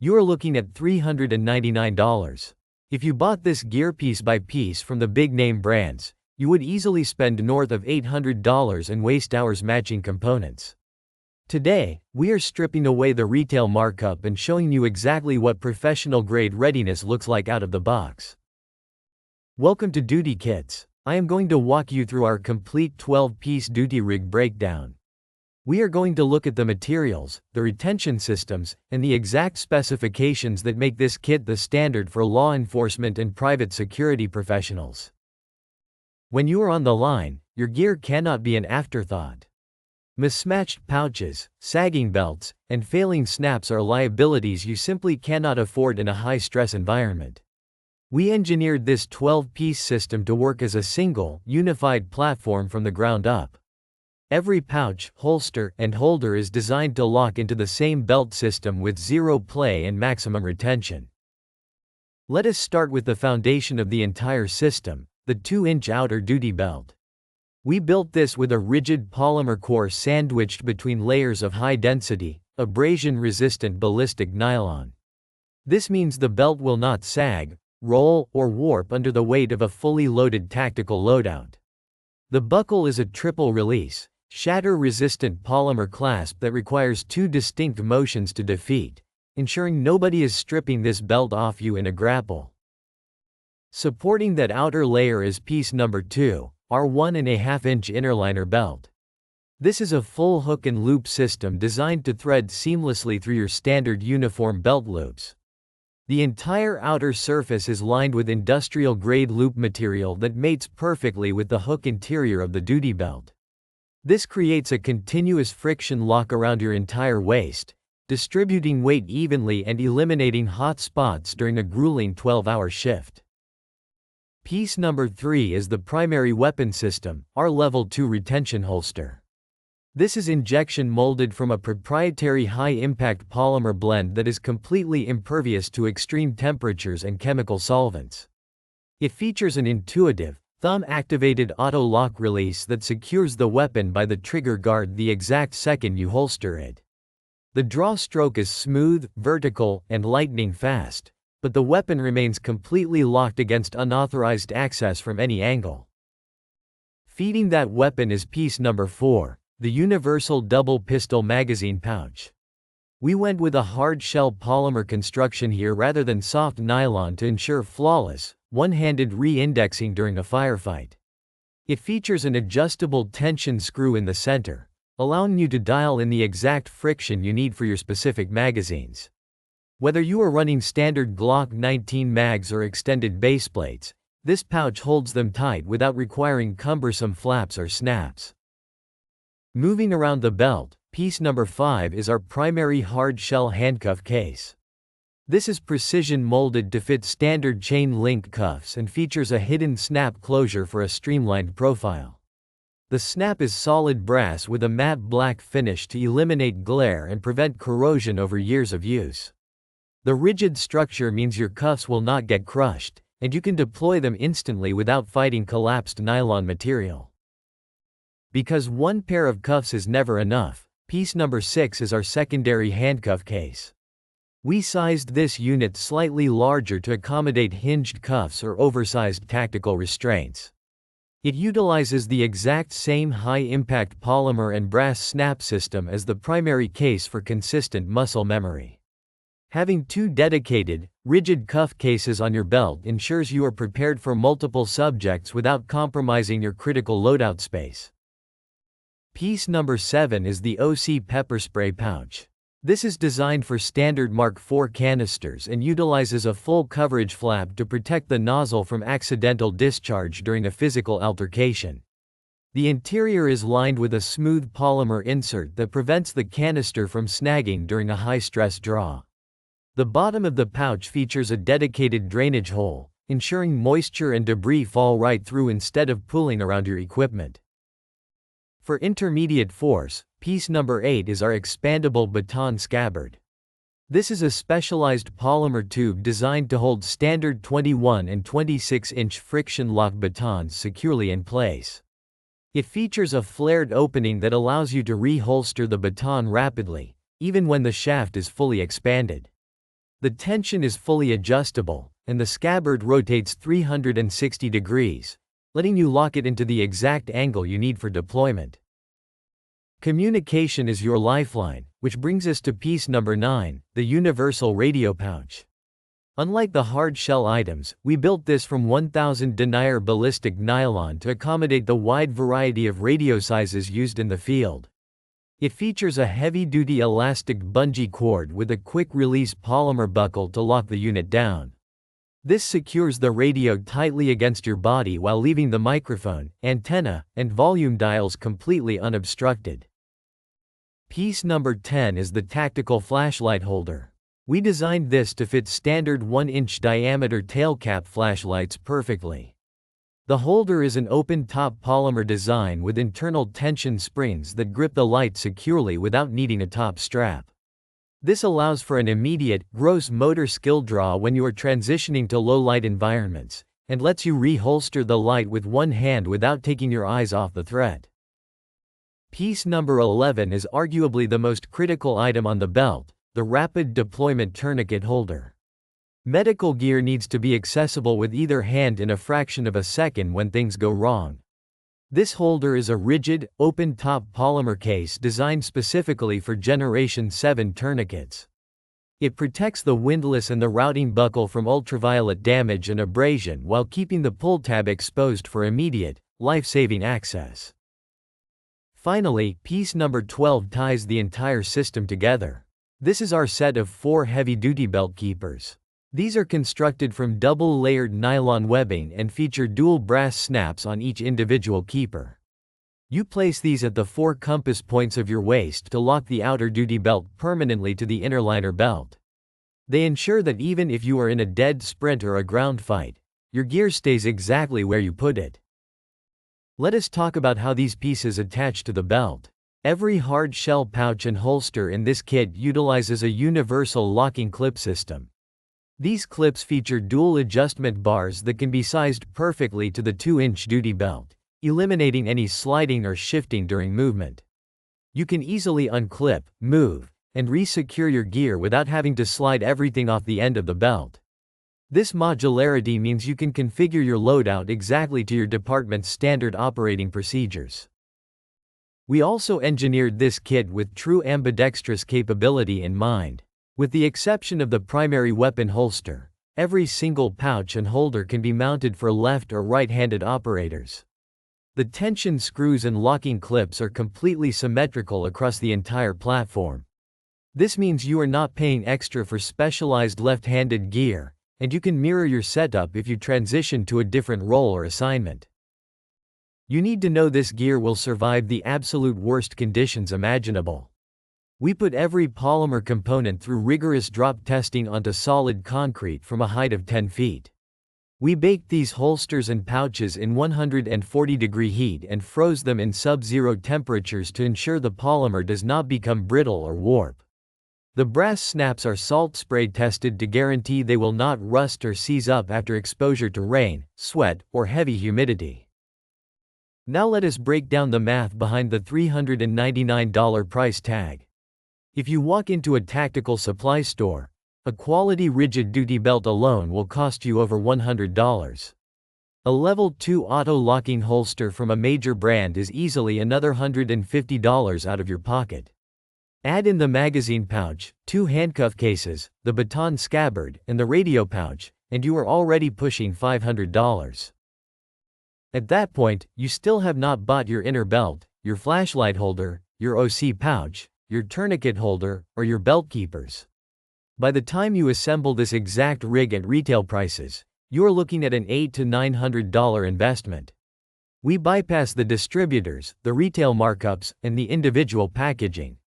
You are looking at $399. If you bought this gear piece by piece from the big-name brands, you would easily spend north of $800 and waste hours matching components. Today, we are stripping away the retail markup and showing you exactly what professional-grade readiness looks like out of the box. Welcome to DutyKits. I am going to walk you through our complete 12-piece duty rig breakdown. We are going to look at the materials, the retention systems, and the exact specifications that make this kit the standard for law enforcement and private security professionals. When you are on the line, your gear cannot be an afterthought. Mismatched pouches, sagging belts, and failing snaps are liabilities you simply cannot afford in a high-stress environment. We engineered this 12-piece system to work as a single, unified platform from the ground up. Every pouch, holster, and holder is designed to lock into the same belt system with zero play and maximum retention. Let us start with the foundation of the entire system, the 2-inch outer duty belt. We built this with a rigid polymer core sandwiched between layers of high-density, abrasion-resistant ballistic nylon. This means the belt will not sag, roll, or warp under the weight of a fully loaded tactical loadout. The buckle is a triple-release, shatter-resistant polymer clasp that requires 2 distinct motions to defeat, ensuring nobody is stripping this belt off you in a grapple. Supporting that outer layer is piece number 2, our 1.5-inch innerliner belt. This is a full hook and loop system designed to thread seamlessly through your standard uniform belt loops. The entire outer surface is lined with industrial-grade loop material that mates perfectly with the hook interior of the duty belt. This creates a continuous friction lock around your entire waist, distributing weight evenly and eliminating hot spots during a grueling 12-hour shift. Piece number 3 is the primary weapon system, our Level 2 retention holster. This is injection molded from a proprietary high-impact polymer blend that is completely impervious to extreme temperatures and chemical solvents. It features an intuitive, thumb-activated auto-lock release that secures the weapon by the trigger guard the exact second you holster it. The draw stroke is smooth, vertical, and lightning fast, but the weapon remains completely locked against unauthorized access from any angle. Feeding that weapon is piece number 4, the universal double pistol magazine pouch. We went with a hard-shell polymer construction here rather than soft nylon to ensure flawless, one-handed re-indexing during a firefight. It features an adjustable tension screw in the center, allowing you to dial in the exact friction you need for your specific magazines. Whether you are running standard Glock 19 mags or extended base plates, this pouch holds them tight without requiring cumbersome flaps or snaps. Moving around the belt, piece number 5 is our primary hard-shell handcuff case. This is precision molded to fit standard chain link cuffs and features a hidden snap closure for a streamlined profile. The snap is solid brass with a matte black finish to eliminate glare and prevent corrosion over years of use. The rigid structure means your cuffs will not get crushed, and you can deploy them instantly without fighting collapsed nylon material. Because one pair of cuffs is never enough, piece number 6 is our secondary handcuff case. We sized this unit slightly larger to accommodate hinged cuffs or oversized tactical restraints. It utilizes the exact same high-impact polymer and brass snap system as the primary case for consistent muscle memory. Having 2 dedicated, rigid cuff cases on your belt ensures you are prepared for multiple subjects without compromising your critical loadout space. Piece number 7 is the OC pepper spray pouch. This is designed for standard Mark IV canisters and utilizes a full coverage flap to protect the nozzle from accidental discharge during a physical altercation. The interior is lined with a smooth polymer insert that prevents the canister from snagging during a high-stress draw. The bottom of the pouch features a dedicated drainage hole, ensuring moisture and debris fall right through instead of pooling around your equipment. For intermediate force, piece number 8 is our expandable baton scabbard. This is a specialized polymer tube designed to hold standard 21 and 26-inch friction lock batons securely in place. It features a flared opening that allows you to reholster the baton rapidly, even when the shaft is fully expanded. The tension is fully adjustable, and the scabbard rotates 360 degrees, letting you lock it into the exact angle you need for deployment. Communication is your lifeline, which brings us to piece number 9, the universal radio pouch. Unlike the hard shell items, we built this from 1000 denier ballistic nylon to accommodate the wide variety of radio sizes used in the field. It features a heavy-duty elastic bungee cord with a quick-release polymer buckle to lock the unit down. This secures the radio tightly against your body while leaving the microphone, antenna, and volume dials completely unobstructed. Piece number 10 is the tactical flashlight holder. We designed this to fit standard 1-inch diameter tail cap flashlights perfectly. The holder is an open-top polymer design with internal tension springs that grip the light securely without needing a top strap. This allows for an immediate, gross motor skill draw when you are transitioning to low-light environments, and lets you reholster the light with one hand without taking your eyes off the threat. Piece number 11 is arguably the most critical item on the belt, the rapid deployment tourniquet holder. Medical gear needs to be accessible with either hand in a fraction of a second when things go wrong. This holder is a rigid, open-top polymer case designed specifically for Generation 7 tourniquets. It protects the windlass and the routing buckle from ultraviolet damage and abrasion while keeping the pull tab exposed for immediate, life-saving access. Finally, piece number 12 ties the entire system together. This is our set of 4 heavy-duty belt keepers. These are constructed from double-layered nylon webbing and feature dual brass snaps on each individual keeper. You place these at the 4 compass points of your waist to lock the outer duty belt permanently to the inner liner belt. They ensure that even if you are in a dead sprint or a ground fight, your gear stays exactly where you put it. Let us talk about how these pieces attach to the belt. Every hard shell pouch and holster in this kit utilizes a universal locking clip system. These clips feature dual adjustment bars that can be sized perfectly to the 2-inch duty belt, eliminating any sliding or shifting during movement. You can easily unclip, move, and re-secure your gear without having to slide everything off the end of the belt. This modularity means you can configure your loadout exactly to your department's standard operating procedures. We also engineered this kit with true ambidextrous capability in mind. With the exception of the primary weapon holster, every single pouch and holder can be mounted for left or right-handed operators. The tension screws and locking clips are completely symmetrical across the entire platform. This means you are not paying extra for specialized left-handed gear, and you can mirror your setup if you transition to a different role or assignment. You need to know this gear will survive the absolute worst conditions imaginable. We put every polymer component through rigorous drop testing onto solid concrete from a height of 10 feet. We baked these holsters and pouches in 140-degree heat and froze them in sub-zero temperatures to ensure the polymer does not become brittle or warp. The brass snaps are salt spray tested to guarantee they will not rust or seize up after exposure to rain, sweat, or heavy humidity. Now let us break down the math behind the $399 price tag. If you walk into a tactical supply store, a quality rigid duty belt alone will cost you over $100. A level 2 auto-locking holster from a major brand is easily another $150 out of your pocket. Add in the magazine pouch, 2 handcuff cases, the baton scabbard, and the radio pouch, and you are already pushing $500. At that point, you still have not bought your inner belt, your flashlight holder, your OC pouch, your tourniquet holder, or your belt keepers. By the time you assemble this exact rig at retail prices, you're looking at an $800 to $900 investment. We bypass the distributors, the retail markups, and the individual packaging,